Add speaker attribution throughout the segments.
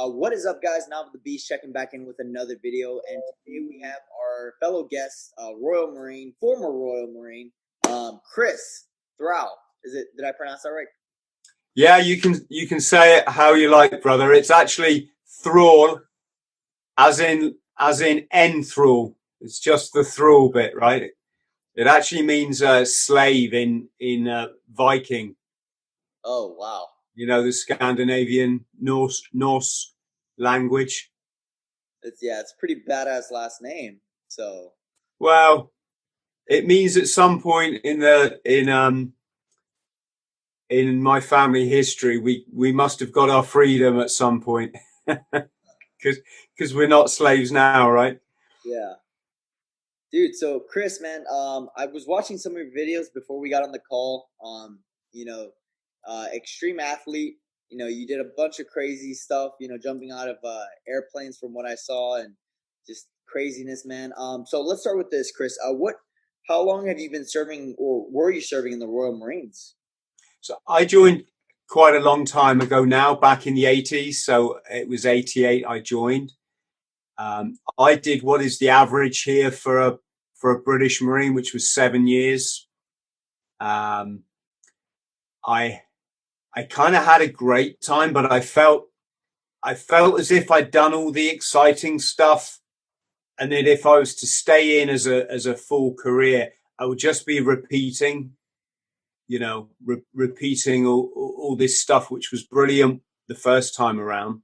Speaker 1: What is up, guys? Nava the Beast checking back in with another video, and today we have our fellow guest, Royal Marine, former Royal Marine, Chris Thrall. Did I pronounce that right?
Speaker 2: Yeah, you can say it how you like, brother. It's actually Thrall, as in Thrall. It's just the Thrall bit, right? It actually means slave in Viking.
Speaker 1: Oh, wow.
Speaker 2: You know, the Scandinavian Norse language.
Speaker 1: It's a pretty badass last name. So,
Speaker 2: well, it means at some point in my family history, we must have got our freedom at some point, because we're not slaves now, right?
Speaker 1: Yeah. Dude, so Chris, man, I was watching some of your videos before we got on the call. Extreme athlete. You know, you did a bunch of crazy stuff. You know, jumping out of airplanes, from what I saw, and just craziness, man. So let's start with this, Chris. How long have you been serving, or were you serving in the Royal Marines?
Speaker 2: So I joined quite a long time ago now, back in the 80s. So it was 88 I joined. I did what is the average here for a British Marine, which was 7 years. I kind of had a great time, but I felt as if I'd done all the exciting stuff, and that if I was to stay in as a full career, I would just be repeating, repeating all this stuff, which was brilliant the first time around.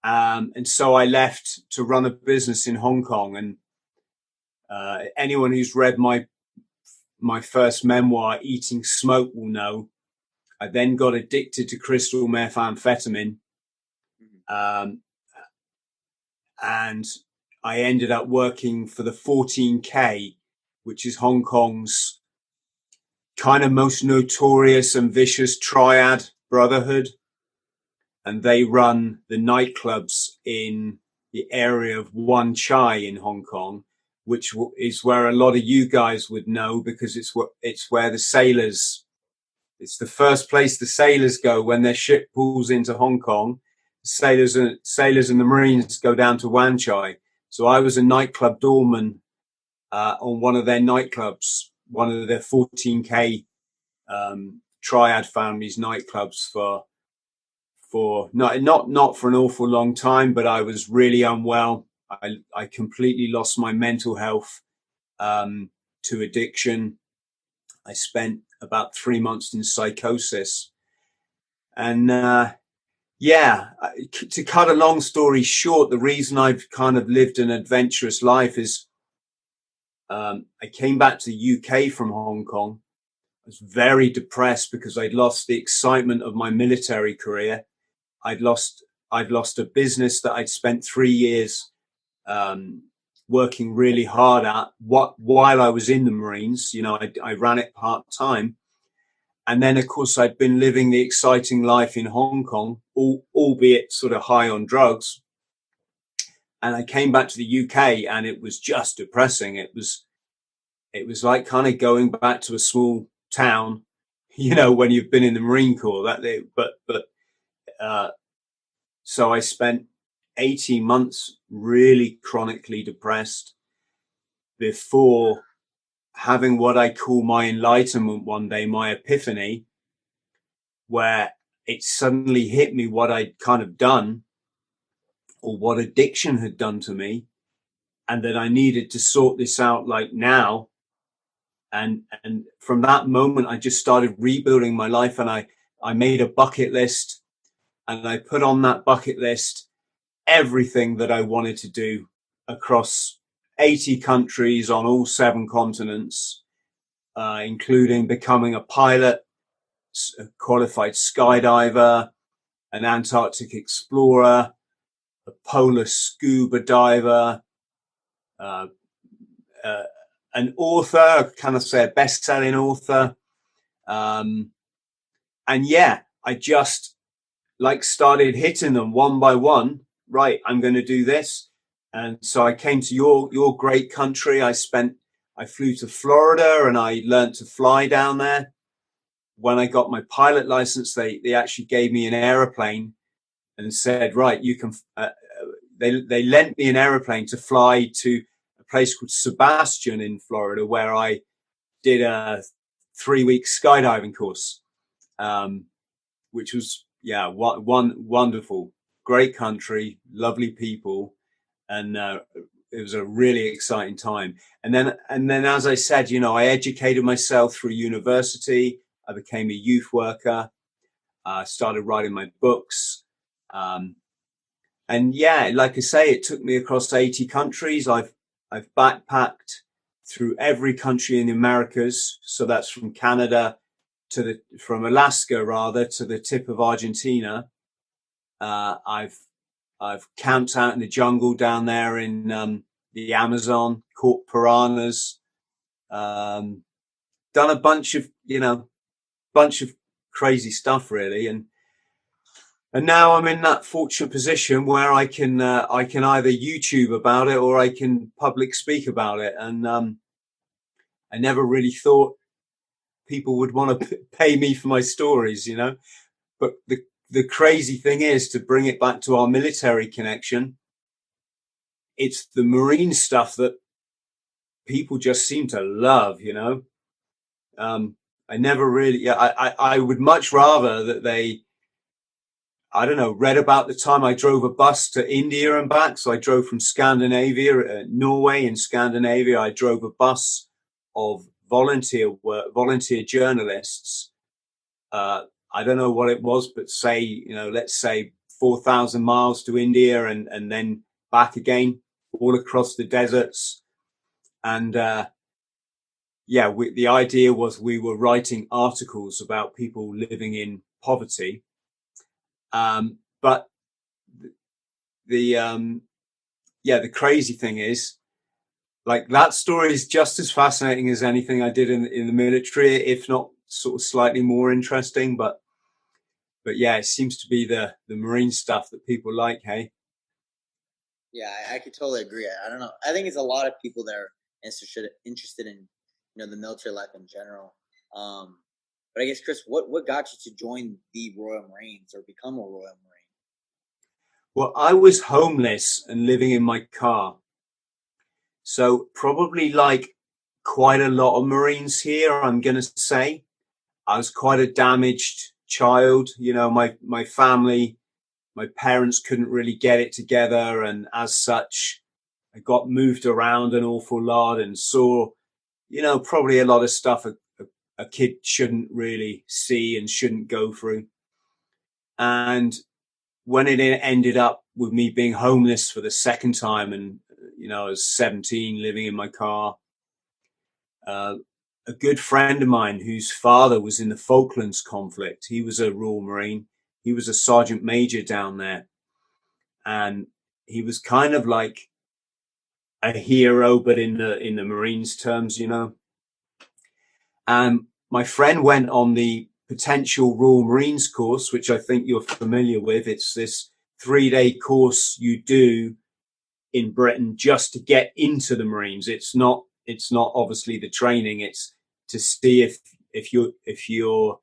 Speaker 2: And so I left to run a business in Hong Kong. And anyone who's read my first memoir, Eating Smoke, will know I then got addicted to crystal methamphetamine. And I ended up working for the 14K, which is Hong Kong's kind of most notorious and vicious Triad brotherhood. And they run the nightclubs in the area of Wan Chai in Hong Kong, which is where a lot of you guys would know, because it's where the sailors, it's the first place the sailors go when their ship pulls into Hong Kong. Sailors and the Marines go down to Wan Chai. So I was a nightclub doorman on one of their nightclubs, one of their 14K Triad families nightclubs for not for an awful long time, but I was really unwell. I completely lost my mental health to addiction. I spent about 3 months in Psychosis. And to cut a long story short, the reason I've kind of lived an adventurous life is I came back to the UK from Hong Kong. I was very depressed because I'd lost the excitement of my military career. I'd lost a business that I'd spent 3 years working really hard at while I was in the Marines. You know, I ran it part time. And then, of course, I'd been living the exciting life in Hong Kong, albeit sort of high on drugs. And I came back to the UK, and it was just depressing. It was like kind of going back to a small town, you know, when you've been in the Marine Corps. So I spent 18 months really chronically depressed before having what I call my enlightenment one day, my epiphany, where it suddenly hit me what I'd kind of done, or what addiction had done to me, and that I needed to sort this out like now. And from that moment, I just started rebuilding my life, and I made a bucket list, and I put on that bucket list everything that I wanted to do across 80 countries on all 7 continents, including becoming a pilot, a qualified skydiver, an Antarctic explorer, a polar scuba diver, an author, kind of say a best-selling author. And yeah, I just started hitting them one by one. Right, I'm going to do this. And so I came to your great country. I flew to Florida, and I learned to fly down there. When I got my pilot license, they actually gave me an aeroplane and said, right, you can, they lent me an aeroplane to fly to a place called Sebastian in Florida, where I did a 3-week skydiving course, which was, wonderful, great country, lovely people. And, it was a really exciting time. And then, as I said, I educated myself through university. I became a youth worker. I started writing my books. And yeah, like I say, it took me across 80 countries. I've backpacked through every country in the Americas. So that's from Canada from Alaska rather to the tip of Argentina. I've camped out in the jungle down there in the Amazon, caught piranhas, done a bunch of crazy stuff really, and now I'm in that fortunate position where I can either YouTube about it or I can public speak about it, and I never really thought people would want to pay me for my stories, but the crazy thing is, to bring it back to our military connection, it's the Marine stuff that people just seem to love, I never really, I would much rather that they, I don't know, read about the time I drove a bus to India and back. So I drove from Scandinavia, Norway and Scandinavia. I drove a bus of volunteer journalists. I don't know what it was, but let's say 4,000 miles to India and then back again, all across the deserts. And, the idea was we were writing articles about people living in poverty. But the crazy thing is, like, that story is just as fascinating as anything I did in the military, if not sort of slightly more interesting. But yeah, it seems to be the Marine stuff that people like. Hey.
Speaker 1: Yeah, I could totally agree. I don't know. I think it's a lot of people that are interested in, the military life in general. But I guess, Chris, what got you to join the Royal Marines or become a Royal Marine?
Speaker 2: Well, I was homeless and living in my car. So probably like quite a lot of Marines here, I'm going to say. I was quite a damaged child. My family, my parents couldn't really get it together. And as such, I got moved around an awful lot and saw, probably a lot of stuff a kid shouldn't really see and shouldn't go through. And when it ended up with me being homeless for the second time, and, I was 17 living in my car, a good friend of mine whose father was in the Falklands conflict, he was a Royal Marine. He was a sergeant major down there. And he was kind of like a hero, but in the Marines terms, my friend went on the potential Royal Marines course, which I think you're familiar with. It's this 3-day course you do in Britain just to get into the Marines. It's not obviously the training. It's to see if you're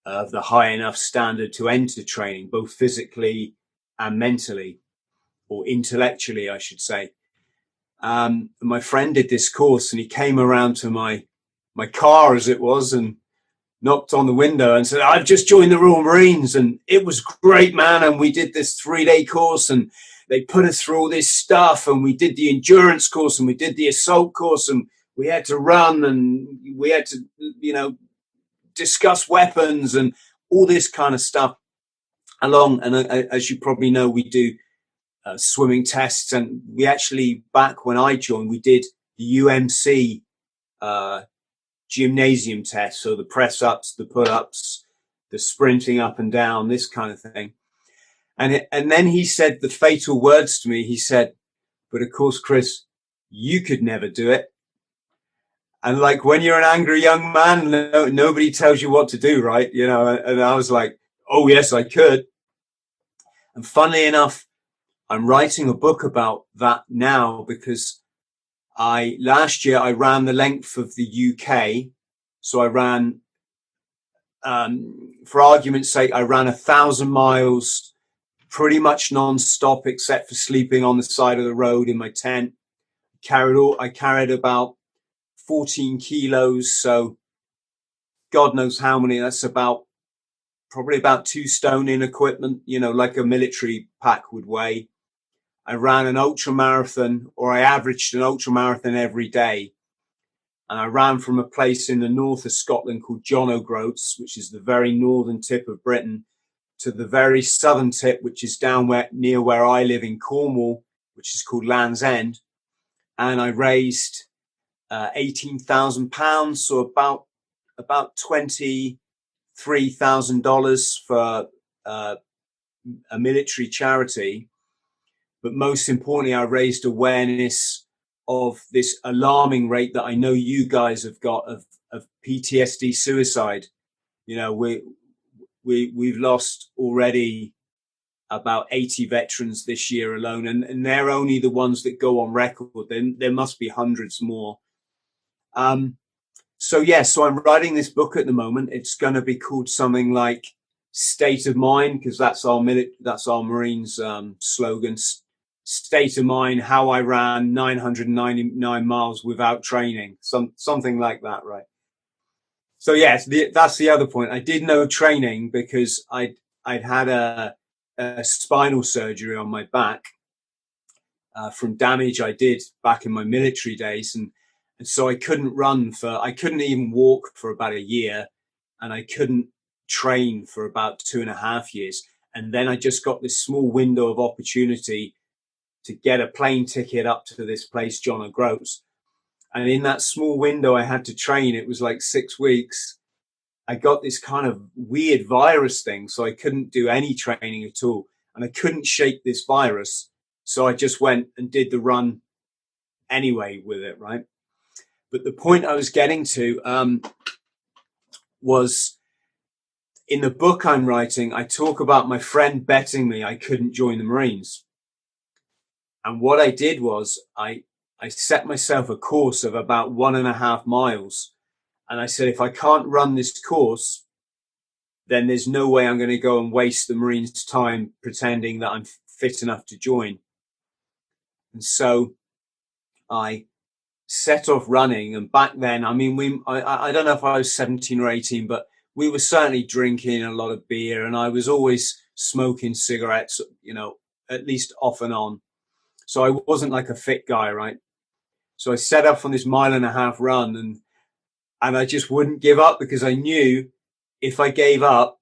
Speaker 2: of the high enough standard to enter training, both physically and mentally, or intellectually, I should say. My friend did this course, and he came around to my car, as it was, and knocked on the window and said, "I've just joined the Royal Marines, and it was great, man. And we did this 3-day course, and they put us through all this stuff, and we did the endurance course, and we did the assault course, and we had to run, and we had to, discuss weapons and all this kind of stuff along." And as you probably know, we do swimming tests, and we actually, back when I joined, we did the U.M.C. Gymnasium test, so the press ups, the pull ups, the sprinting up and down, this kind of thing. And then he said the fatal words to me. He said, "But of course, Chris, you could never do it." And like, when you're an angry young man, nobody tells you what to do, right? And I was like, "Oh yes, I could." And funnily enough, I'm writing a book about that now, because last year I ran the length of the UK. So I ran, for argument's sake, I ran 1,000 miles pretty much non-stop except for sleeping on the side of the road in my tent. I carried about 14 kilos, so God knows how many. That's probably about 2 stone in equipment, like a military pack would weigh. I ran an ultra marathon, or I averaged an ultra marathon every day. And I ran from a place in the north of Scotland called John O'Groats, which is the very northern tip of Britain, to the very southern tip, which is down near where I live in Cornwall, which is called Land's End. And I raised £18,000, so about $23,000 for a military charity. But most importantly, I raised awareness of this alarming rate that I know you guys have got of PTSD suicide. We've lost already about 80 veterans this year alone, and they're only the ones that go on record. Then there must be hundreds more. So I'm writing this book at the moment. It's going to be called something like State of Mind, because that's our Marines slogan. State of Mind, how I ran 999 miles without training, something like that, right? So yes, that's the other point. I did no training because I'd had a spinal surgery on my back from damage I did back in my military days, and so I couldn't I couldn't even walk for about a year, and I couldn't train for about 2.5 years. And then I just got this small window of opportunity to get a plane ticket up to this place, John O'Groats. And in that small window I had to train, it was like 6 weeks. I got this kind of weird virus thing, so I couldn't do any training at all. And I couldn't shake this virus. So I just went and did the run anyway with it, right? But the point I was getting to was, in the book I'm writing, I talk about my friend betting me I couldn't join the Marines. And what I did was I set myself a course of about 1.5 miles. And I said, if I can't run this course, then there's no way I'm going to go and waste the Marines' time pretending that I'm fit enough to join. And so I set off running. And back then, I mean, I don't know if I was 17 or 18, but we were certainly drinking a lot of beer, and I was always smoking cigarettes, at least off and on. So I wasn't like a fit guy, right? So I set up on this 1.5 mile run, and I just wouldn't give up, because I knew if I gave up,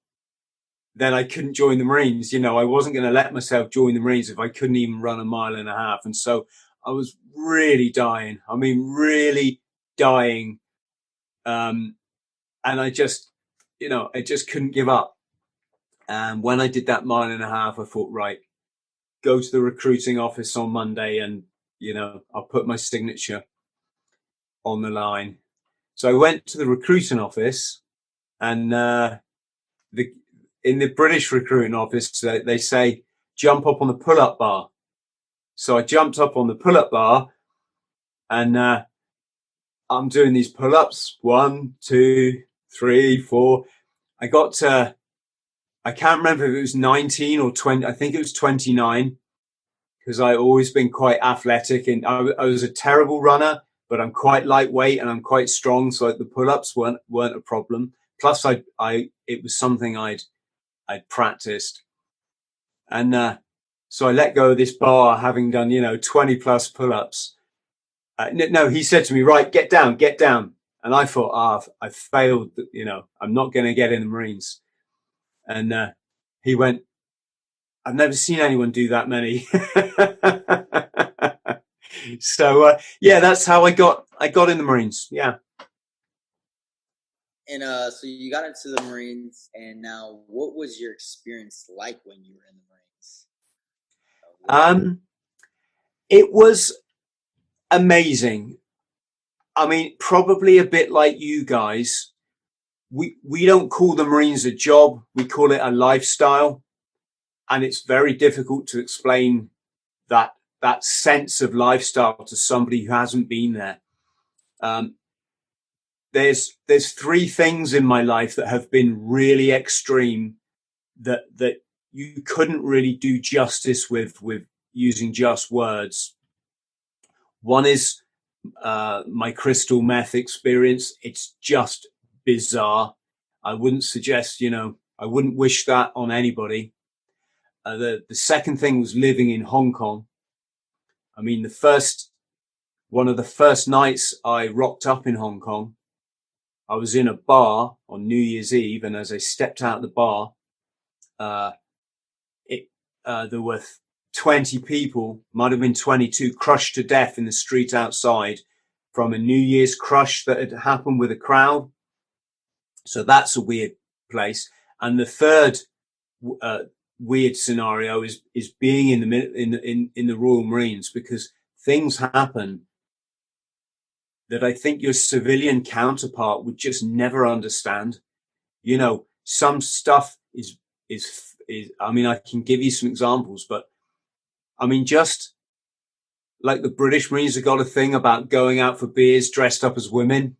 Speaker 2: then I couldn't join the Marines. I wasn't going to let myself join the Marines if I couldn't even run 1.5 miles. And so I was really dying. I mean, really dying. And I just, I just couldn't give up. And when I did that 1.5 miles, I thought, right, go to the recruiting office on Monday and, I'll put my signature on the line. So I went to the recruiting office, and in the British recruiting office, they say, jump up on the pull-up bar. So I jumped up on the pull-up bar, and I'm doing these pull-ups, 1, 2, 3, 4. I got to, I can't remember if it was 19 or 20. I think it was 29, because I've always been quite athletic, and I was a terrible runner, but I'm quite lightweight and I'm quite strong. So the pull-ups weren't a problem. Plus it was something I'd practiced. And so I let go of this bar, having done, 20 plus pull-ups. No, he said to me, right, get down. And I thought, I failed, I'm not going to get in the Marines. And he went, I've never seen anyone do that many. So that's how I got in the Marines. Yeah.
Speaker 1: And so you got into the Marines, and now what was your experience like when you were in the
Speaker 2: Marines? It was amazing. I mean, probably a bit like you guys. We don't call the Marines a job. We call it a lifestyle. And it's very difficult to explain that sense of lifestyle to somebody who hasn't been there. There's 3 things in my life that have been really extreme that you couldn't really do justice with using just words. One is my crystal meth experience. It's just bizarre. I wouldn't suggest, I wouldn't wish that on anybody. The second thing was living in Hong Kong. I mean, one of the first nights I rocked up in Hong Kong, I was in a bar on New Year's Eve, and as I stepped out of the bar, there were 20 people, might have been 22, crushed to death in the street outside from a New Year's crush that had happened with a crowd. So that's a weird place. And the third weird scenario is being in the Royal Marines, because things happen that I think your civilian counterpart would just never understand. Some stuff is, I mean, I can give you some examples, but I mean, just like the British Marines have got a thing about going out for beers dressed up as women.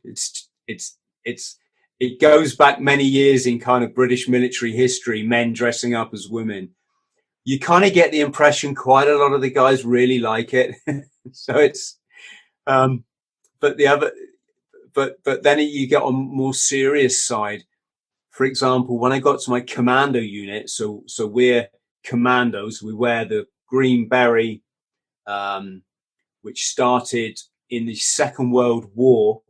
Speaker 2: It goes back many years in kind of British military history, men dressing up as women. You kind of get the impression quite a lot of the guys really like it. So it's, but then you get on more serious side. For example, when I got to my commando unit, so we're commandos, we wear the green beret, which started in the Second World War,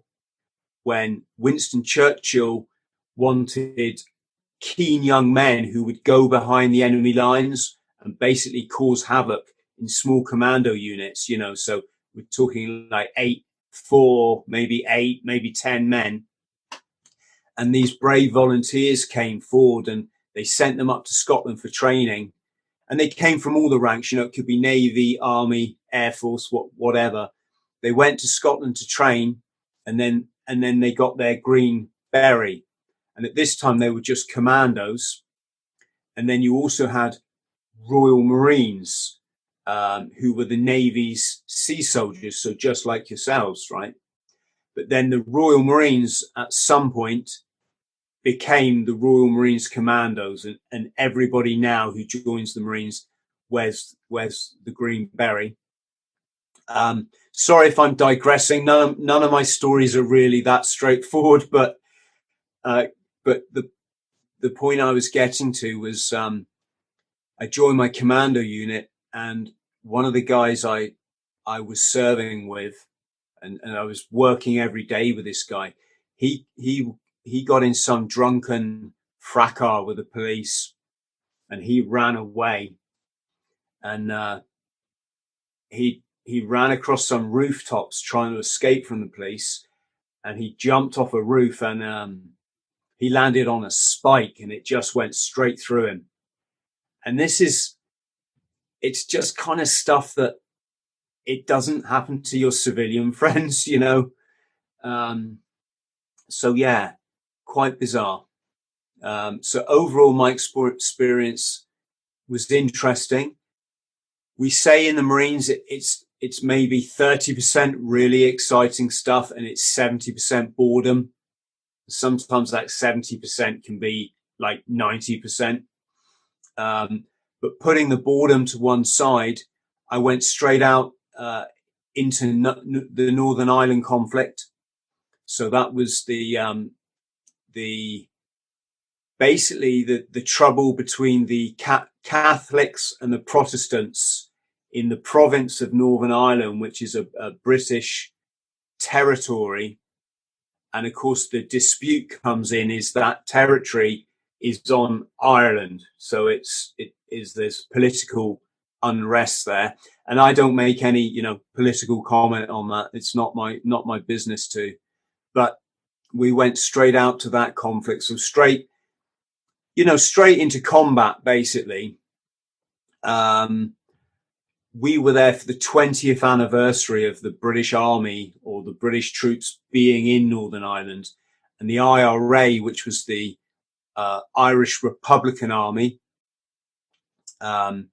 Speaker 2: when Winston Churchill wanted keen young men who would go behind the enemy lines and basically cause havoc in small commando units, so we're talking like 4, maybe 8, maybe 10 men. And these brave volunteers came forward and they sent them up to Scotland for training. And they came from all the ranks, it could be Navy, Army, Air Force, whatever. They went to Scotland to train, and then they got their green beret. And at this time they were just commandos. And then you also had Royal Marines, who were the Navy's sea soldiers. So just like yourselves, right? But then the Royal Marines at some point became the Royal Marines Commandos, and everybody now who joins the Marines wears the green beret. Sorry if I'm digressing. None of my stories are really that straightforward, but the point I was getting to was, I joined my commando unit, and one of the guys I was serving with, and I was working every day with this guy, he got in some drunken fracas with the police, and he ran away, and he ran across some rooftops trying to escape from the police, and he jumped off a roof, and he landed on a spike, and it just went straight through him. And it's just kind of stuff that it doesn't happen to your civilian friends, so yeah, quite bizarre. So overall, my experience was interesting. We say in the Marines, it's maybe 30% really exciting stuff, and it's 70% boredom. Sometimes that 70% can be like 90%. But putting the boredom to one side, I went straight out into the Northern Ireland conflict. So that was basically the trouble between the Catholics and the Protestants in the province of Northern Ireland, which is a British territory. And of course, the dispute comes in is that territory is on Ireland. So there's political unrest there. And I don't make any, political comment on that. It's not my business to, but we went straight out to that conflict. So straight into combat, basically. We were there for the 20th anniversary of the British Army, or the British troops being in Northern Ireland, and the IRA, which was the Irish Republican Army. I'm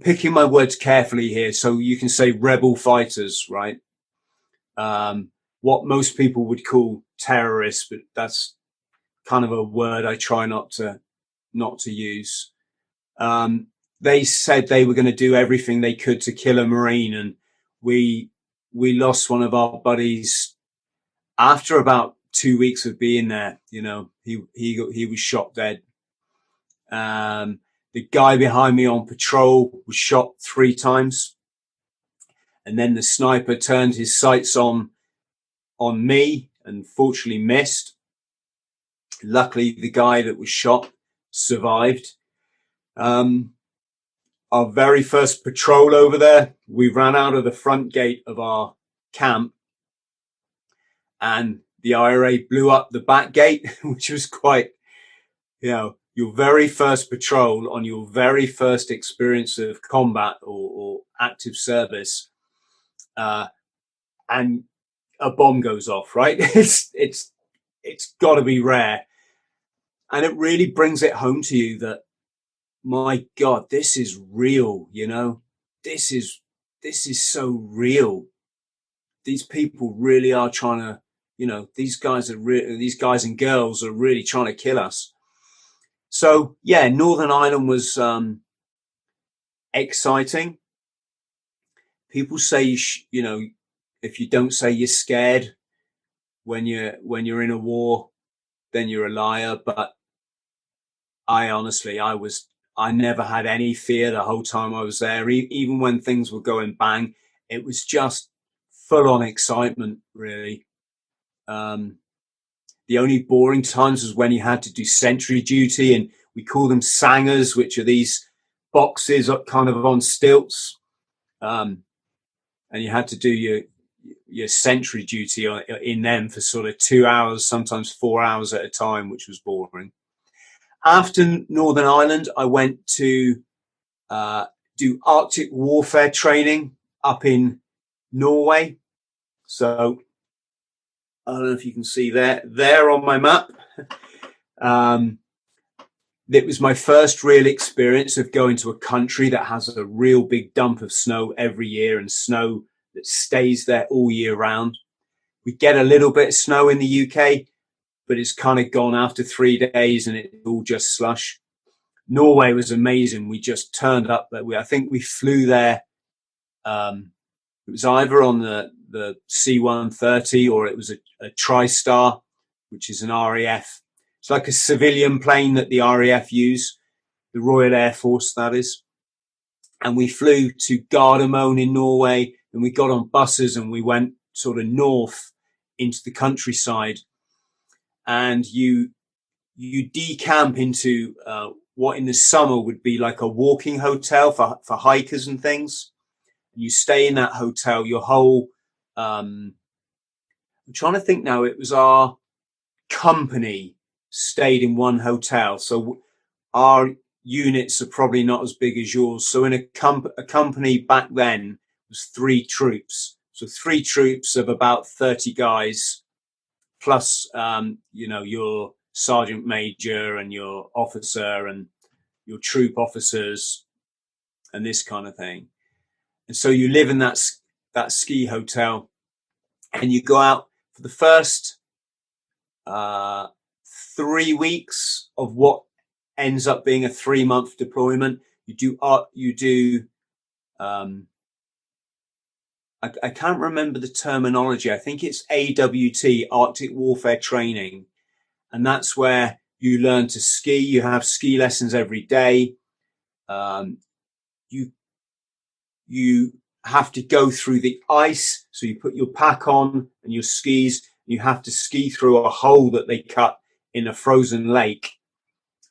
Speaker 2: picking my words carefully here. So you can say rebel fighters, right? What most people would call terrorists, but that's kind of a word I try not to use. They said they were going to do everything they could to kill a Marine, and we lost one of our buddies after about 2 weeks of being there. You know, he was shot dead. The guy behind me on patrol was shot 3 times, and then the sniper turned his sights on me and fortunately missed. Luckily, the guy that was shot survived. Our very first patrol over there, we ran out of the front gate of our camp, and the IRA blew up the back gate, which was quite, you know, your very first patrol on your very first experience of combat or active service, and a bomb goes off, right? It's got to be rare. And it really brings it home to you that, my God, this is real, you know, this is so real. These people really are trying to, you know, these guys and girls are really trying to kill us. So yeah, Northern Ireland was, exciting. People say, you know, if you don't say you're scared when you're in a war, then you're a liar. But I honestly, I never had any fear the whole time I was there. Even when things were going bang, it was just full on excitement, really. The only boring times was when you had to do sentry duty, and we call them sangers, which are these boxes kind of on stilts. And you had to do your sentry duty in them for sort of 2 hours, sometimes 4 hours at a time, which was boring. After Northern Ireland, I went to do Arctic warfare training up in Norway. So I don't know if you can see there on my map. It was my first real experience of going to a country that has a real big dump of snow every year, and snow that stays there all year round. We get a little bit of snow in the UK, but it's kind of gone after 3 days and it's all just slush. Norway was amazing. We just turned up there. I think we flew there. It was either on the C-130 or it was a TriStar, which is an RAF. It's like a civilian plane that the RAF use, the Royal Air Force, that is. And we flew to Gardermoen in Norway, and we got on buses and we went sort of north into the countryside. And you decamp into what in the summer would be like a walking hotel for hikers and things. You stay in that hotel your whole, I'm trying to think now, it was our company stayed in one hotel. So our units are probably not as big as yours. So in a company back then was 3 troops. So 3 troops of about 30 guys, plus, you know, your sergeant major and your officer and your troop officers and this kind of thing. And so you live in that ski hotel, and you go out for the first 3 weeks of what ends up being a 3-month deployment. You do I can't remember the terminology. I think it's AWT, Arctic Warfare Training. And that's where you learn to ski. You have ski lessons every day. You have to go through the ice. So you put your pack on and your skis. You have to ski through a hole that they cut in a frozen lake.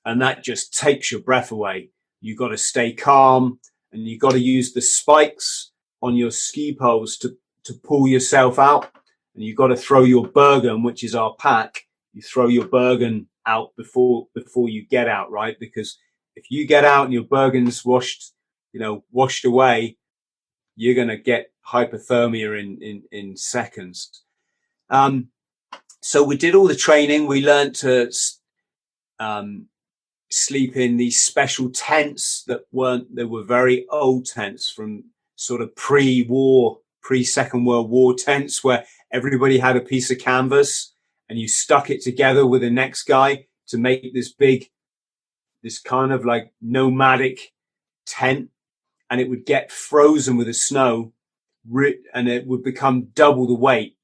Speaker 2: And that just takes your breath away. You got to stay calm, and you got to use the spikes on your ski poles to pull yourself out. And you got to throw your Bergen, which is our pack. You throw your Bergen out before you get out, right? Because if you get out and your Bergen's washed away, you're going to get hypothermia in seconds. So we did all the training. We learned to sleep in these special tents they were very old tents from sort of pre-Second World War tents, where everybody had a piece of canvas and you stuck it together with the next guy to make this kind of like nomadic tent, and it would get frozen with the snow, and it would become double the weight.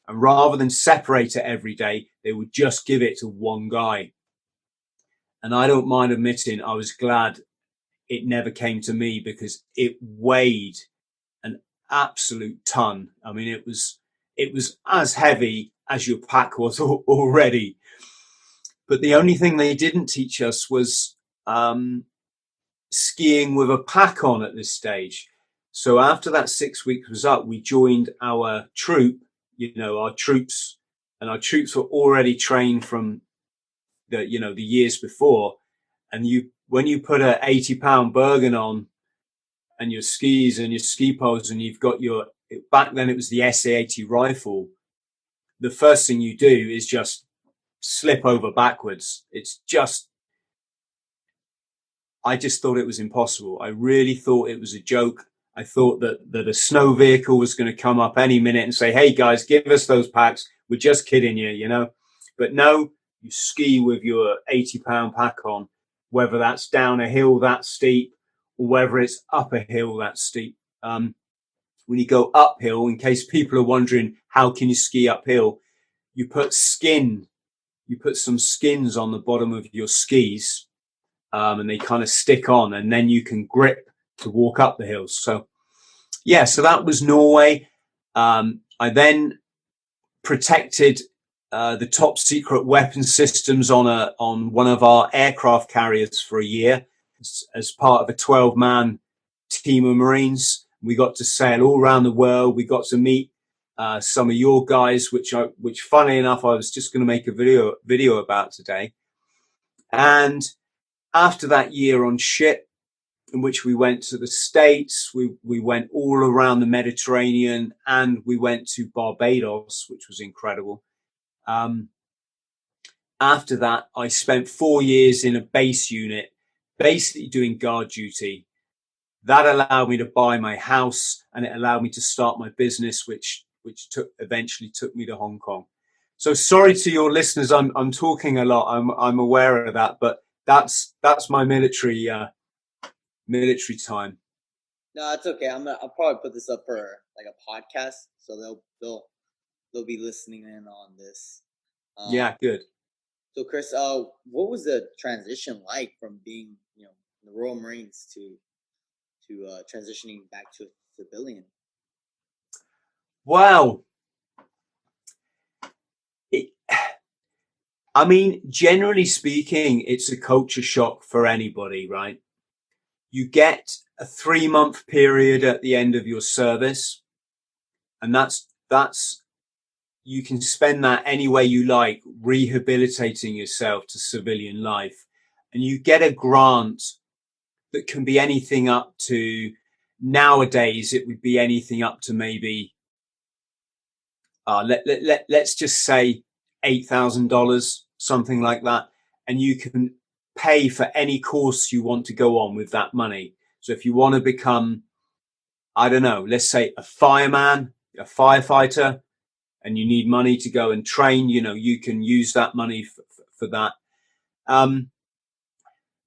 Speaker 2: And rather than separate it every day, they would just give it to one guy. And I don't mind admitting, I was glad it never came to me, because it weighed an absolute ton. I mean, it was as heavy as your pack was already. But the only thing they didn't teach us was skiing with a pack on at this stage. So after that 6 weeks was up, we joined our troop, our troops, and our troops were already trained from the years before. And when you put a 80-pound Bergen on and your skis and your ski poles, and you've got back then it was the SA-80 rifle, the first thing you do is just slip over backwards. I just thought it was impossible. I really thought it was a joke. I thought that a snow vehicle was going to come up any minute and say, "Hey guys, give us those packs. We're just kidding you, But no, you ski with your 80-pound pack on, whether that's down a hill that steep or whether it's up a hill that steep. When you go uphill, in case people are wondering, how can you ski uphill? You put some skins on the bottom of your skis, and they kind of stick on, and then you can grip to walk up the hills. So that was Norway. I then protected the top secret weapon systems on one of our aircraft carriers for a year as part of a 12-man team of Marines. We got to sail all around the world. We got to meet some of your guys, which funnily enough, I was just going to make a video about today. And after that year on ship, in which we went to the States, we went all around the Mediterranean, and we went to Barbados, which was incredible. After that, I spent 4 years in a base unit, basically doing guard duty. That allowed me to buy my house, and it allowed me to start my business, which eventually took me to Hong Kong. So sorry to your listeners, I'm talking a lot. I'm aware of that, but that's my military time.
Speaker 1: No, it's okay. I'll probably put this up for like a podcast, so they'll be listening in on this.
Speaker 2: Yeah, good.
Speaker 1: So Chris, what was the transition like from being, in the Royal Marines to transitioning back to a civilian?
Speaker 2: Wow. I mean, generally speaking, it's a culture shock for anybody, right? You get a 3-month period at the end of your service, and that's you can spend that any way you like, rehabilitating yourself to civilian life. And you get a grant that can be anything up to, nowadays it would be anything up to maybe let's just say $8,000, something like that, and you can pay for any course you want to go on with that money. So if you want to become, I don't know, let's say a fireman, a firefighter, and you need money to go and train, you can use that money for that.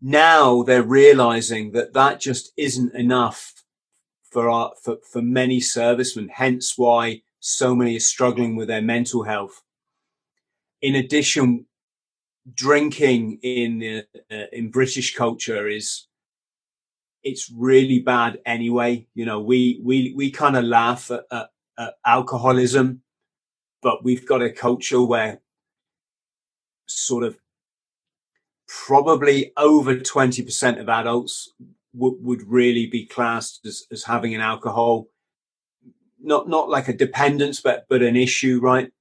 Speaker 2: Now they're realizing that just isn't enough for many servicemen, hence why so many are struggling with their mental health. In addition, drinking in British culture it's really bad anyway. We kind of laugh at alcoholism, but we've got a culture where sort of probably over 20% of adults would really be classed as having an alcohol, not like a dependence, but an issue, right?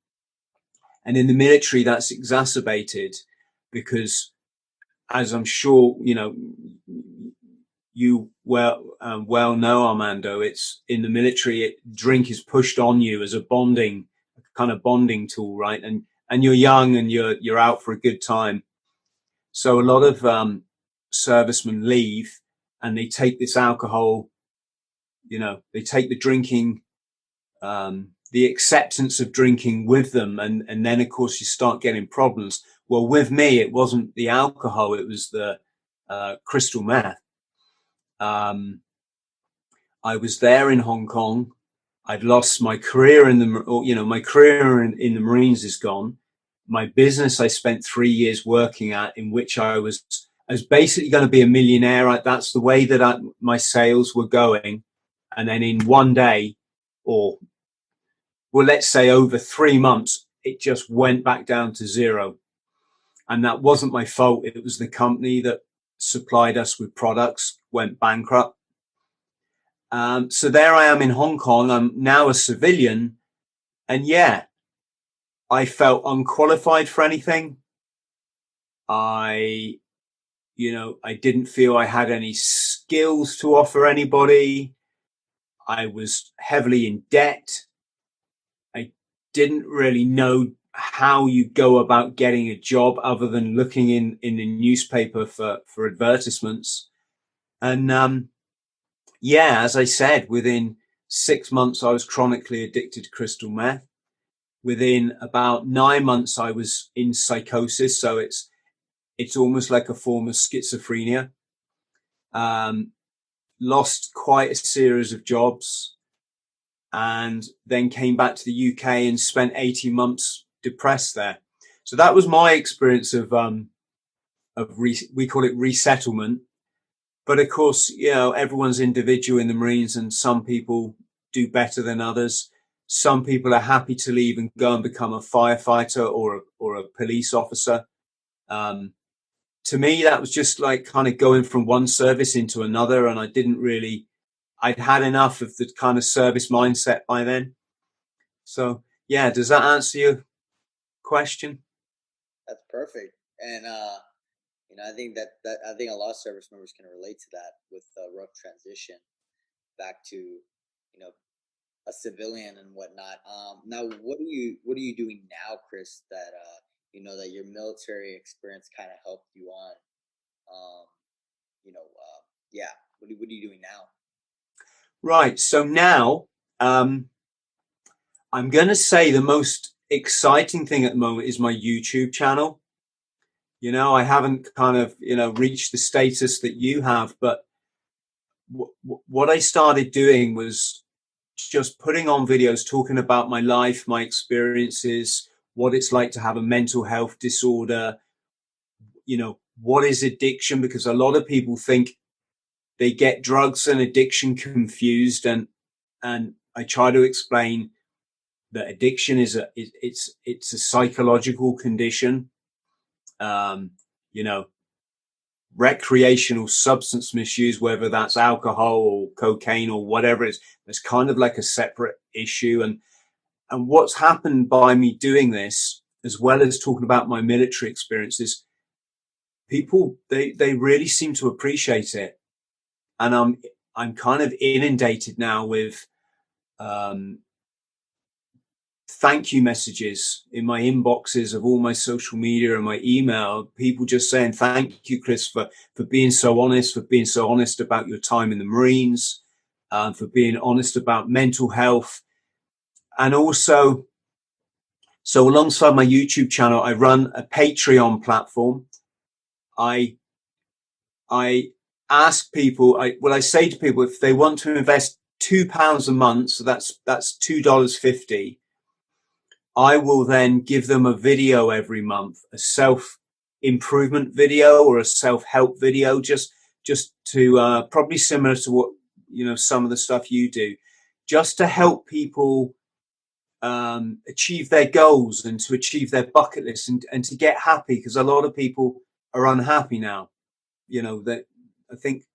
Speaker 2: And in the military, that's exacerbated because, as I'm sure you well know, Armando, it's in the military. Drink is pushed on you as a bonding tool, right? And you're young and you're out for a good time. So a lot of servicemen leave and they take this alcohol, they take the drinking the acceptance of drinking with them. And then, of course, you start getting problems. Well, with me, it wasn't the alcohol. It was the crystal meth. I was there in Hong Kong. I'd lost my career my career in the Marines is gone. My business I spent 3 years working at, in which I was basically going to be a millionaire. That's the way that my sales were going. And then in one day, or well, let's say over 3 months, it just went back down to zero. And that wasn't my fault. It was the company that supplied us with products went bankrupt. So there I am in Hong Kong. I'm now a civilian. And yeah, I felt unqualified for anything. I didn't feel I had any skills to offer anybody. I was heavily in debt. I didn't really know how you go about getting a job other than looking in the newspaper for advertisements. And, as I said, within 6 months, I was chronically addicted to crystal meth. Within about 9 months, I was in psychosis. So it's almost like a form of schizophrenia. Lost quite a series of jobs, and then came back to the UK and spent 18 months depressed there. So that was my experience of we call it resettlement. But of course, everyone's individual in the Marines, and some people do better than others. Some people are happy to leave and go and become a firefighter or a police officer. To me, that was just like kind of going from one service into another. And I'd had enough of the kind of service mindset by then. So yeah, does that answer your question?
Speaker 1: That's perfect. And, I think that I think a lot of service members can relate to that with a rough transition back to, a civilian and whatnot. Now, what are you doing now, Chris, that, that your military experience kind of helped you on? What are you doing now?
Speaker 2: Right. So now, I'm going to say the most exciting thing at the moment is my YouTube channel. I haven't kind of, reached the status that you have, but what I started doing was just putting on videos, talking about my life, my experiences, what it's like to have a mental health disorder, what is addiction? Because a lot of people think they get drugs and addiction confused. And I try to explain that addiction is it's a psychological condition. Recreational substance misuse, whether that's alcohol or cocaine or whatever it is, it's kind of like a separate issue. And what's happened by me doing this, as well as talking about my military experiences, people, they really seem to appreciate it. And I'm kind of inundated now with, thank you messages in my inboxes of all my social media and my email, people just saying, thank you, Chris, for being so honest about your time in the Marines, for being honest about mental health. And also, so alongside my YouTube channel, I run a Patreon platform. I ask people, I say to people, if they want to invest £2 a month, so that's $2.50, I will then give them a video every month, a self-improvement video or a self-help video, just to probably similar to what, some of the stuff you do, just to help people achieve their goals and to achieve their bucket list and to get happy, because a lot of people are unhappy now. That I think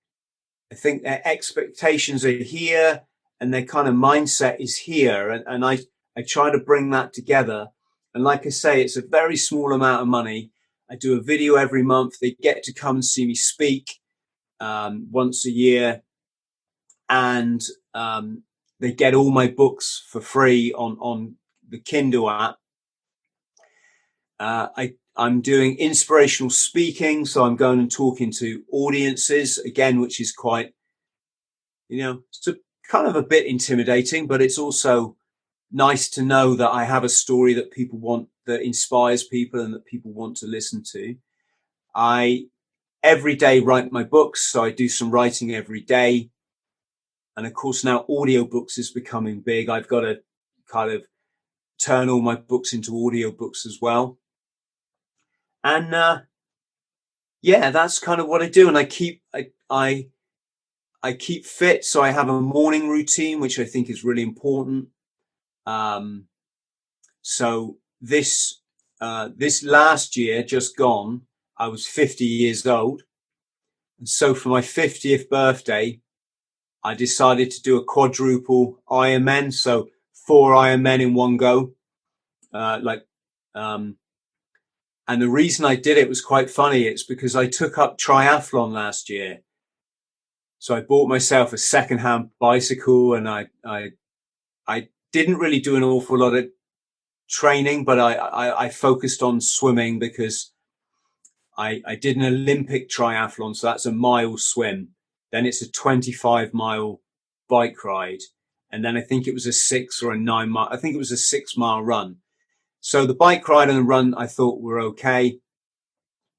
Speaker 2: their expectations are here and their kind of mindset is here. And I try to bring that together. And like I say, it's a very small amount of money. I do a video every month. They get to come and see me speak once a year. And they get all my books for free on the Kindle app. I'm doing inspirational speaking. So I'm going and talking to audiences again, which is quite, it's kind of a bit intimidating, but it's also nice to know that I have a story that people want, that inspires people and that people want to listen to. I every day write my books, so I do some writing every day. And of course now audiobooks is becoming big. I've got to kind of turn all my books into audiobooks as well. And yeah, that's kind of what I do. And I keep fit, so I have a morning routine, which I think is really important. So this last year just gone, I was 50 years old. And so for my 50th birthday, I decided to do a quadruple Ironman. So 4 Ironmen in one go. And the reason I did it was quite funny. It's because I took up triathlon last year. So I bought myself a secondhand bicycle, and I didn't really do an awful lot of training, but I focused on swimming because I did an Olympic triathlon. So that's a mile swim. Then it's a 25-mile bike ride. And then I think it was a 6 or a 9 mile. I think it was a 6-mile run. So the bike ride and the run I thought were okay,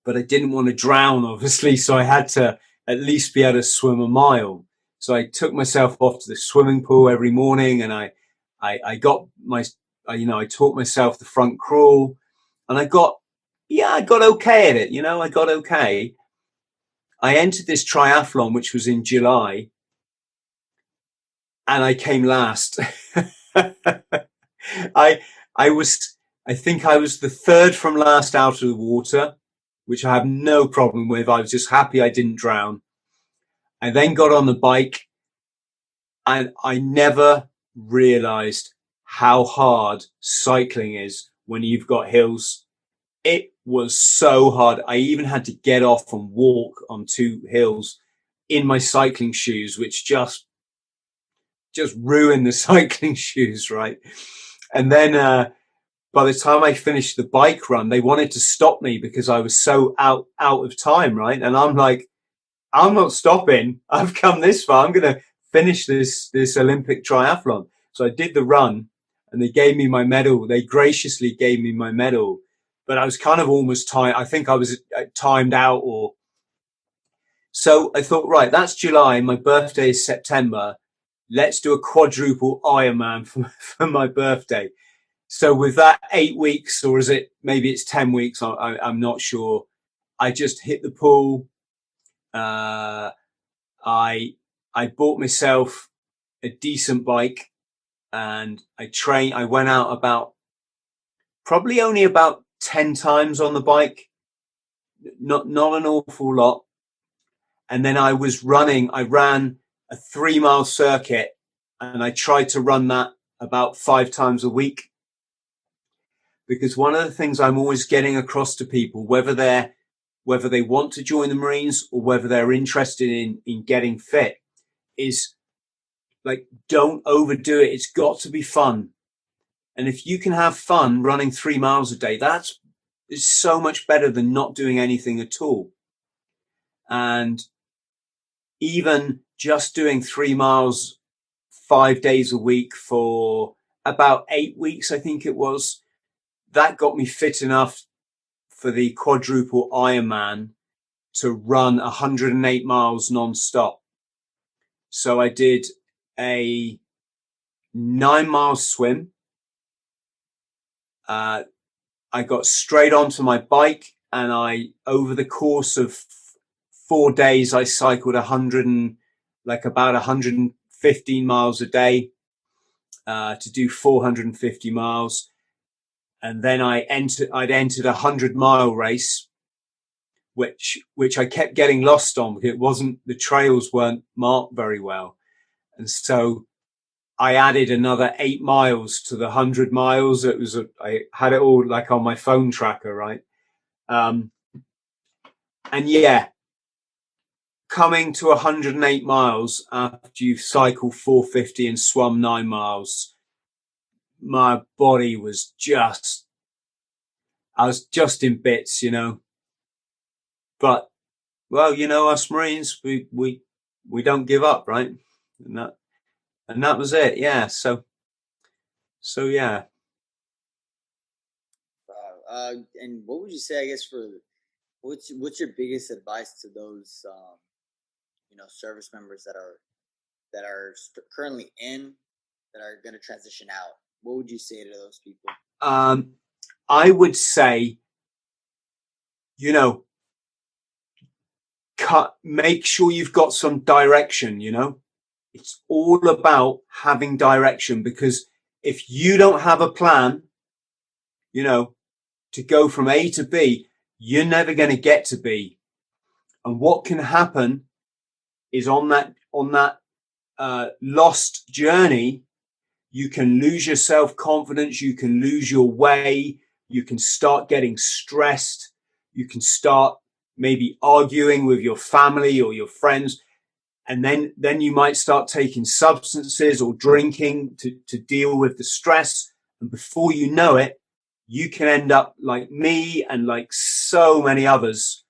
Speaker 2: but I didn't want to drown, obviously. So I had to at least be able to swim a mile. So I took myself off to the swimming pool every morning, and I taught myself the front crawl, and I got okay at it. I got okay. I entered this triathlon, which was in July, and I came last. I think I was the third from last out of the water, which I have no problem with. I was just happy I didn't drown. I then got on the bike, and I never realized how hard cycling is when you've got hills. It was so hard. I even had to get off and walk on 2 hills in my cycling shoes, which just ruined the cycling shoes, right? And then, by the time I finished the bike run, they wanted to stop me because I was so out of time, right? And I'm like, I'm not stopping. I've come this far. I'm going to finish this Olympic triathlon. So I did the run, and they gave me my medal. They graciously gave me my medal, but I was kind of almost timed. I think I was timed out, or so I thought, right, that's July. My birthday is September. Let's do a quadruple Ironman for my birthday. So with that 8 weeks, or is it, maybe it's 10 weeks, I'm not sure. I just hit the pool. I bought myself a decent bike, and I went out probably only about 10 times on the bike, not an awful lot. And then I ran a 3-mile circuit, and I tried to run that about 5 times a week. Because one of the things I'm always getting across to people, whether they want to join the Marines or whether they're interested in getting fit, is like, don't overdo it. It's got to be fun. And if you can have fun running 3 miles a day, that's so much better than not doing anything at all. And even just doing 3 miles 5 days a week for about 8 weeks, I think it was, that got me fit enough for the quadruple Ironman to run 108 miles non-stop. So I did a 9-mile swim. I got straight onto my bike, and over the course of 4 days, I cycled about 115 miles a day, to do 450 miles. And then I'd entered a 100-mile race, which I kept getting lost on because the trails weren't marked very well. And so I added another 8 miles to the 100 miles. I had it all like on my phone tracker, right? And yeah, coming to 108 miles after you've cycled 450 and swum 9 miles, my body was I was just in bits, but well, us Marines, we don't give up, right? And that was it. Yeah. So So yeah.
Speaker 1: And what would you say, I guess, what's your biggest advice to those service members that are currently in, that are going to transition out? What would you say to those people?
Speaker 2: I would say, make sure you've got some direction. It's all about having direction, because if you don't have a plan, to go from A to B, you're never going to get to B. And what can happen is on that lost journey, you can lose your self-confidence, you can lose your way, you can start getting stressed, you can start maybe arguing with your family or your friends, and then you might start taking substances or drinking to deal with the stress. And before you know it, you can end up like me and like so many others,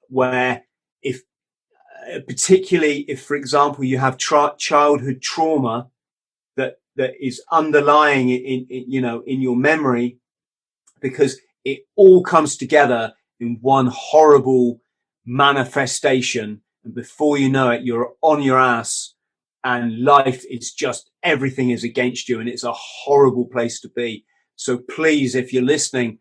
Speaker 2: where particularly if, for example, you have childhood trauma that is underlying in your memory, because it all comes together in one horrible manifestation, and before you know it, you're on your ass, and life is just, everything is against you, and it's a horrible place to be. So please, if you're listening,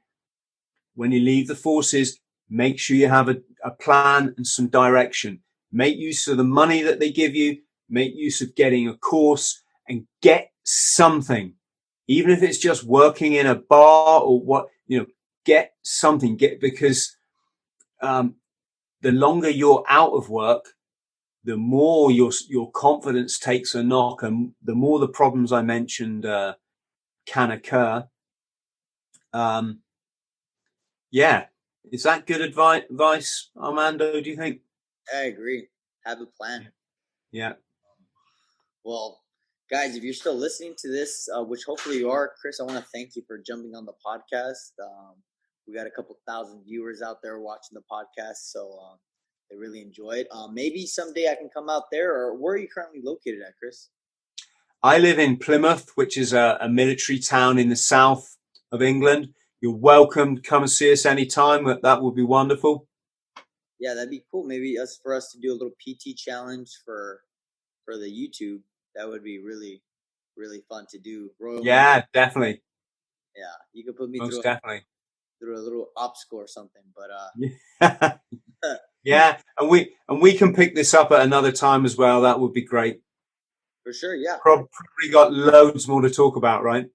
Speaker 2: when you leave the forces, make sure you have a plan and some direction. Make use of the money that they give you, make use of getting a course, and get something. Even if it's just working in a bar or what, get something, because the longer you're out of work, the more your confidence takes a knock, and the more the problems I mentioned can occur. Yeah. Is that good advice, Armando, do you think?
Speaker 1: I agree. Have a plan.
Speaker 2: Yeah.
Speaker 1: Well, guys, if you're still listening to this, which hopefully you are, Chris, I want to thank you for jumping on the podcast. We got a couple thousand viewers out there watching the podcast, so they really enjoy it. Maybe someday I can come out there. Or where are you currently located at, Chris?
Speaker 2: I live in Plymouth, which is a military town in the south of England. You're welcome to come and see us anytime. That would be wonderful.
Speaker 1: Yeah, that'd be cool. Maybe for us to do a little PT challenge for the YouTube. That would be really, really fun to do.
Speaker 2: Definitely.
Speaker 1: Yeah, you could put me
Speaker 2: through
Speaker 1: a little obstacle or something. But
Speaker 2: yeah, and we can pick this up at another time as well. That would be great.
Speaker 1: For sure, yeah.
Speaker 2: Probably got loads more to talk about, right?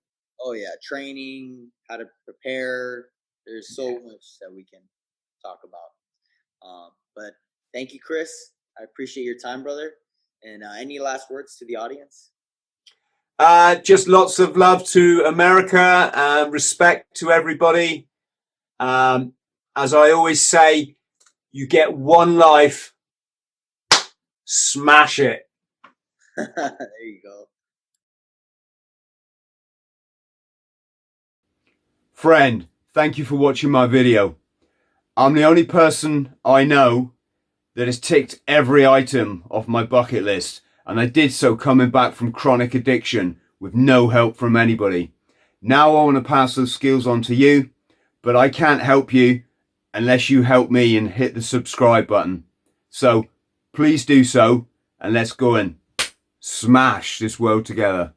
Speaker 1: Oh yeah, training, how to prepare. There's so much that we can talk about. But thank you, Chris. I appreciate your time, brother. And any last words to the audience?
Speaker 2: Just lots of love to America, respect to everybody. As I always say, you get one life, smash it.
Speaker 1: There you go.
Speaker 2: Friend, thank you for watching my video. I'm the only person I know that has ticked every item off my bucket list, and I did so coming back from chronic addiction with no help from anybody. Now I want to pass those skills on to you, but I can't help you unless you help me and hit the subscribe button. So please do so, and let's go and smash this world together.